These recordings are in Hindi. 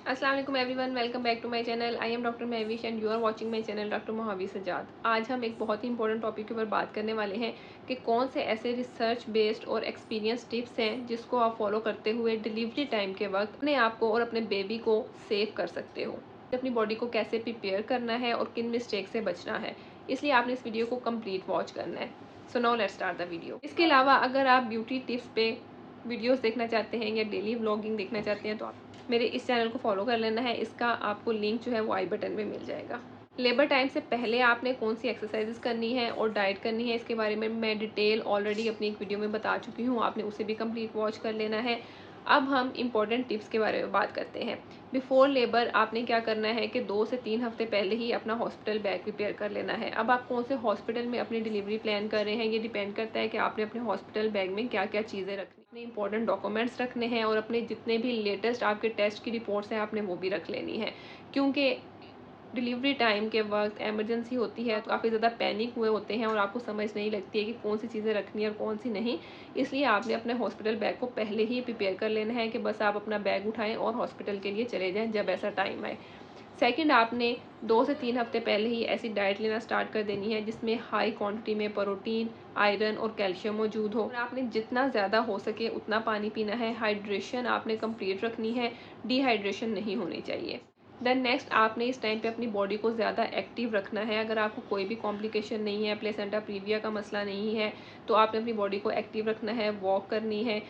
अस्सलाम वालेकुम everyone, welcome back to my channel. I am doctor Mahvish and you are watching my channel doctor Mohavi Sajjad. आज हम एक बहुत ही इंपॉर्टेंट टॉपिक के ऊपर बात करने वाले हैं कि कौन से ऐसे रिसर्च बेस्ड और एक्सपीरियंस टिप्स हैं जिसको आप फॉलो करते हुए डिलीवरी टाइम के वक्त अपने आप को और अपने बेबी को सेव कर सकते हो। अपनी बॉडी को कैसे प्रिपेयर करना है और किन मिस्टेक से बचना है, इसलिए आपने इस वीडियो को कंप्लीट वॉच करना है। So now let's start the video. इसके अलावा अगर आप ब्यूटी टिप्स पे वीडियोस देखना चाहते हैं या डेली व्लॉगिंग देखना चाहते हैं तो आप मेरे इस चैनल को फॉलो कर लेना है। इसका आपको लिंक जो है वो आई बटन में मिल जाएगा। लेबर टाइम से पहले आपने कौन सी एक्सरसाइजेस करनी है और डाइट करनी है, इसके बारे में मैं डिटेल ऑलरेडी अपनी एक वीडियो में बता चुकी हूँ, आपने उसे भी कंप्लीट वॉच कर लेना है। अब हम इम्पॉर्टेंट टिप्स के बारे में बात करते हैं। बिफोर लेबर आपने क्या करना है कि 2 से 3 हफ्ते पहले ही अपना हॉस्पिटल बैग प्रिपेयर कर लेना है। अब आप कौन से हॉस्पिटल में अपनी डिलीवरी प्लान कर रहे हैं, ये डिपेंड करता है कि आपने अपने हॉस्पिटल बैग में क्या क्या चीज़ें रखनी, अपने इंपॉर्टेंट डॉक्यूमेंट्स रखने हैं और अपने जितने भी लेटेस्ट आपके टेस्ट की रिपोर्ट्स हैं आपने वो भी रख लेनी है। क्योंकि डिलीवरी टाइम के वक्त इमरजेंसी होती है तो काफ़ी ज़्यादा पैनिक हुए होते हैं और आपको समझ नहीं लगती है कि कौन सी चीज़ें रखनी है और कौन सी नहीं। इसलिए आपने अपने हॉस्पिटल बैग को पहले ही प्रिपेयर कर लेना है कि बस आप अपना बैग उठाएं और हॉस्पिटल के लिए चले जाएं जब ऐसा टाइम आए। सेकंड, आपने 2 से 3 हफ्ते पहले ही ऐसी डाइट लेना स्टार्ट कर देनी है जिसमें हाई क्वांटिटी में प्रोटीन, आयरन और कैल्शियम मौजूद हो। और आपने जितना ज़्यादा हो सके उतना पानी पीना है। हाइड्रेशन आपने कंप्लीट रखनी है, डिहाइड्रेशन नहीं होनी चाहिए। देन नेक्स्ट, आपने इस टाइम पे अपनी बॉडी को ज़्यादा एक्टिव रखना है। अगर आपको कोई भी कॉम्प्लिकेशन नहीं है, प्लेसेंटा प्रीविया का मसला नहीं है, तो आपने अपनी बॉडी को एक्टिव रखना है। वॉक करनी है,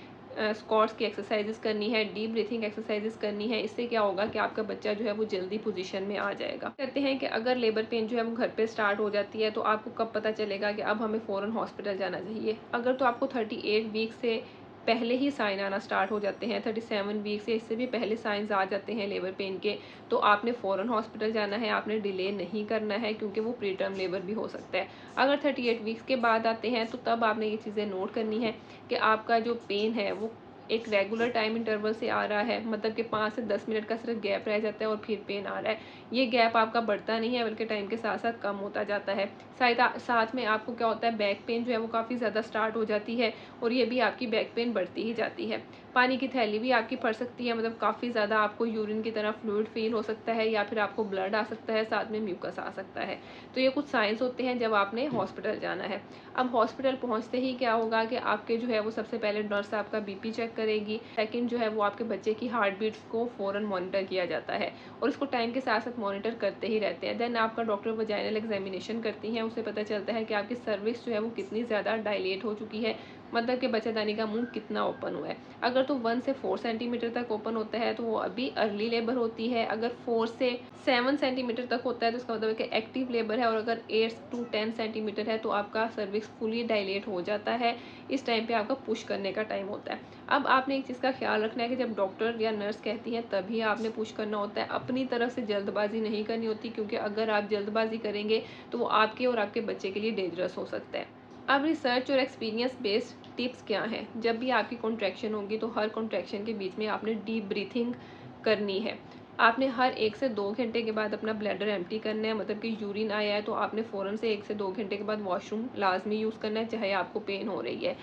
स्क्वाट्स की एक्सरसाइजेस करनी है, डीप ब्रीथिंग एक्सरसाइजेस करनी है। इससे क्या होगा कि आपका बच्चा जो है वो जल्दी पोजीशन में आ जाएगा। कहते हैं कि अगर लेबर पेन जो है वो घर पे स्टार्ट हो जाती है तो आपको कब पता चलेगा कि अब हमें फ़ौरन हॉस्पिटल जाना चाहिए। अगर तो आपको 38 वीक से पहले ही साइन आना स्टार्ट हो जाते हैं, 37 वीक से इससे भी पहले साइंस आ जाते हैं लेबर पेन के, तो आपने फ़ौरन हॉस्पिटल जाना है। आपने डिले नहीं करना है क्योंकि वो प्री टर्म लेबर भी हो सकता है। अगर 38 वीक्स के बाद आते हैं तो तब आपने ये चीज़ें नोट करनी है कि आपका जो पेन है वो एक रेगुलर टाइम इंटरवल से आ रहा है, मतलब कि 5 से 10 मिनट का सिर्फ गैप रह जाता है और फिर पेन आ रहा है। ये गैप आपका बढ़ता नहीं है बल्कि टाइम के साथ साथ कम होता जाता है। साथ में आपको क्या होता है, बैक पेन जो है वो काफ़ी ज़्यादा स्टार्ट हो जाती है और ये भी आपकी बैक पेन बढ़ती ही जाती है। पानी की थैली भी आपकी फट सकती है, मतलब काफ़ी ज़्यादा आपको यूरिन की तरह फ्लूइड फील हो सकता है या फिर आपको ब्लड आ सकता है, साथ में म्यूकस आ सकता है। तो ये कुछ साइंस होते हैं जब आपने हॉस्पिटल जाना है। अब हॉस्पिटल पहुंचते ही क्या होगा कि आपके जो है वो सबसे पहले नर्स आपका बीपी चेक करेगी। सेकंड जो है वो आपके बच्चे की हार्ट बीट्स को फ़ौरन मॉनिटर किया जाता है और इसको टाइम के साथ साथ मॉनिटर करते ही रहते हैं। देन आपका डॉक्टर वजाइनल एग्जामिनेशन करती हैं, उससे पता चलता है कि आपकी सर्विक्स जो है वो कितनी ज़्यादा डायलेट हो चुकी है, मतलब कि बच्चेदानी का मुंह कितना ओपन हुआ है। अगर तो 1 से 4 सेंटीमीटर तक ओपन होता है तो वो अभी अर्ली लेबर होती है। अगर 4 से 7 सेंटीमीटर तक होता है तो इसका मतलब है कि एक्टिव लेबर है। और अगर 8 to 10 सेंटीमीटर है तो आपका सर्विक्स फुली डायलेट हो जाता है। इस टाइम पे आपका पुश करने का टाइम होता है। अब आपने एक चीज़ का ख्याल रखना है कि जब डॉक्टर या नर्स कहती हैं तभी आपने पुश करना होता है, अपनी तरफ से जल्दबाजी नहीं करनी होती, क्योंकि अगर आप जल्दबाजी करेंगे तो वो आपके और आपके बच्चे के लिए डेंजरस हो सकता है। अब रिसर्च और एक्सपीरियंस बेस्ड टिप्स क्या हैं। जब भी आपकी कॉन्ट्रैक्शन होगी तो हर कॉन्ट्रैक्शन के बीच में आपने डीप ब्रीथिंग करनी है। आपने हर 1 से 2 घंटे के बाद अपना ब्लैडर एम्प्टी करना है, मतलब कि यूरिन आया है तो आपने फ़ौरन से 1 से 2 घंटे के बाद वॉशरूम लाजमी यूज़ करना है, चाहे आपको पेन हो रही है।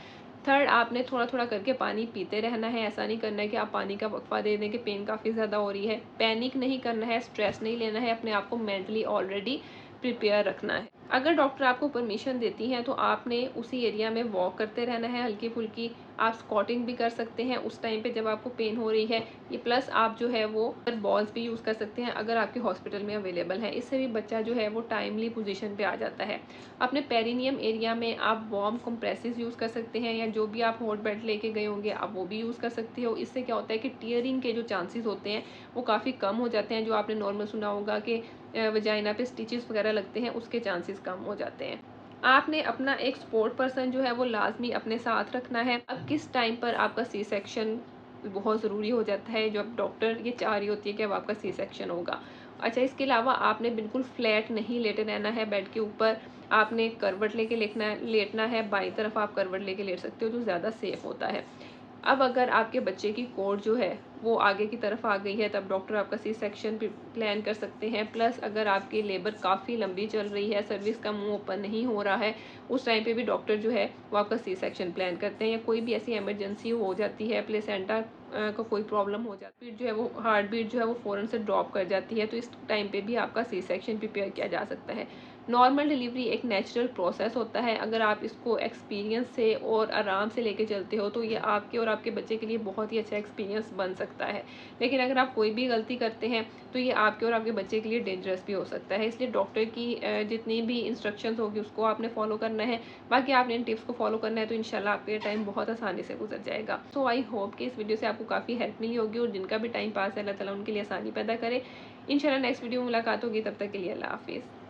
थर्ड, आपने थोड़ा थोड़ा करके पानी पीते रहना है। ऐसा नहीं करना है कि आप पानी का वक्फा दे दें कि पेन काफ़ी ज़्यादा हो रही है। पैनिक नहीं करना है, स्ट्रेस नहीं लेना है, अपने आप को मेंटली ऑलरेडी प्रिपेयर रखना है। अगर डॉक्टर आपको परमिशन देती हैं तो आपने उसी एरिया में वॉक करते रहना है हल्की फुल्की। आप स्क्वाटिंग भी कर सकते हैं उस टाइम पे जब आपको पेन हो रही है। ये प्लस आप जो है वो बॉल्स भी यूज़ कर सकते हैं अगर आपके हॉस्पिटल में अवेलेबल है। इससे भी बच्चा जो है वो टाइमली पोजीशन पे आ जाता है। अपने पेरिनियम एरिया में आप वार्म कंप्रेसेस यूज़ कर सकते हैं या जो भी आप हॉट बेड लेके गए होंगे आप वो भी यूज़ कर सकते हो। इससे क्या होता है कि टीयरिंग के जो चांसेस होते हैं वो काफ़ी कम हो जाते हैं। जो आपने नॉर्मल सुना होगा कि वजाइना पे स्टिचेस वगैरह लगते हैं, उसके चांसेस कम हो जाते हैं। आपने अपना एक सपोर्ट पर्सन जो है वो लाजमी अपने साथ रखना है। अब किस टाइम पर आपका सी सेक्शन बहुत ज़रूरी हो जाता है, जब डॉक्टर ये चाह रही होती है कि अब आपका सी सेक्शन होगा। अच्छा, इसके अलावा आपने बिल्कुल फ्लैट नहीं लेटे रहना है बेड के ऊपर। आपने करवट लेके लेटना है। बाई तरफ आप करवट लेके लेट सकते हो जो ज़्यादा सेफ होता है। अब अगर आपके बच्चे की कोट जो है वो आगे की तरफ आ गई है, तब डॉक्टर आपका सी सेक्शन प्लान कर सकते हैं। प्लस अगर आपकी लेबर काफ़ी लंबी चल रही है, सर्विक्स का मुंह ओपन नहीं हो रहा है, उस टाइम पे भी डॉक्टर जो है वो आपका सी सेक्शन प्लान करते हैं। या कोई भी ऐसी इमरजेंसी हो जाती है, प्लेसेंटा को कोई प्रॉब्लम हो जाती है, जो है वो हार्ट बीट जो है वो फ़ौरन से ड्रॉप कर जाती है, तो इस टाइम पे भी आपका सी सेक्शन प्रिपेयर किया जा सकता है। नॉर्मल डिलीवरी एक नेचुरल प्रोसेस होता है। अगर आप इसको एक्सपीरियंस से और आराम से लेके चलते हो तो ये आपके और आपके बच्चे के लिए बहुत ही अच्छा एक्सपीरियंस बन सकता है। लेकिन अगर आप कोई भी गलती करते हैं तो ये आपके और आपके बच्चे के लिए डेंजरस भी हो सकता है। इसलिए डॉक्टर की जितनी भी इंस्ट्रक्शंस होगी उसको आपने फॉलो करना है, बाकी आपने इन टिप्स को फॉलो करना है, तो इंशाल्लाह आपका ये टाइम बहुत आसानी से गुजर जाएगा। सो आई होप कि इस वीडियो से आपको काफ़ी हेल्प मिली होगी, और जिनका भी टाइम पास है अल्लाह ताला उनके लिए आसानी पैदा करे। इंशाल्लाह नेक्स्ट वीडियो में मुलाकात होगी, तब तक के लिए अल्लाह हाफिज़।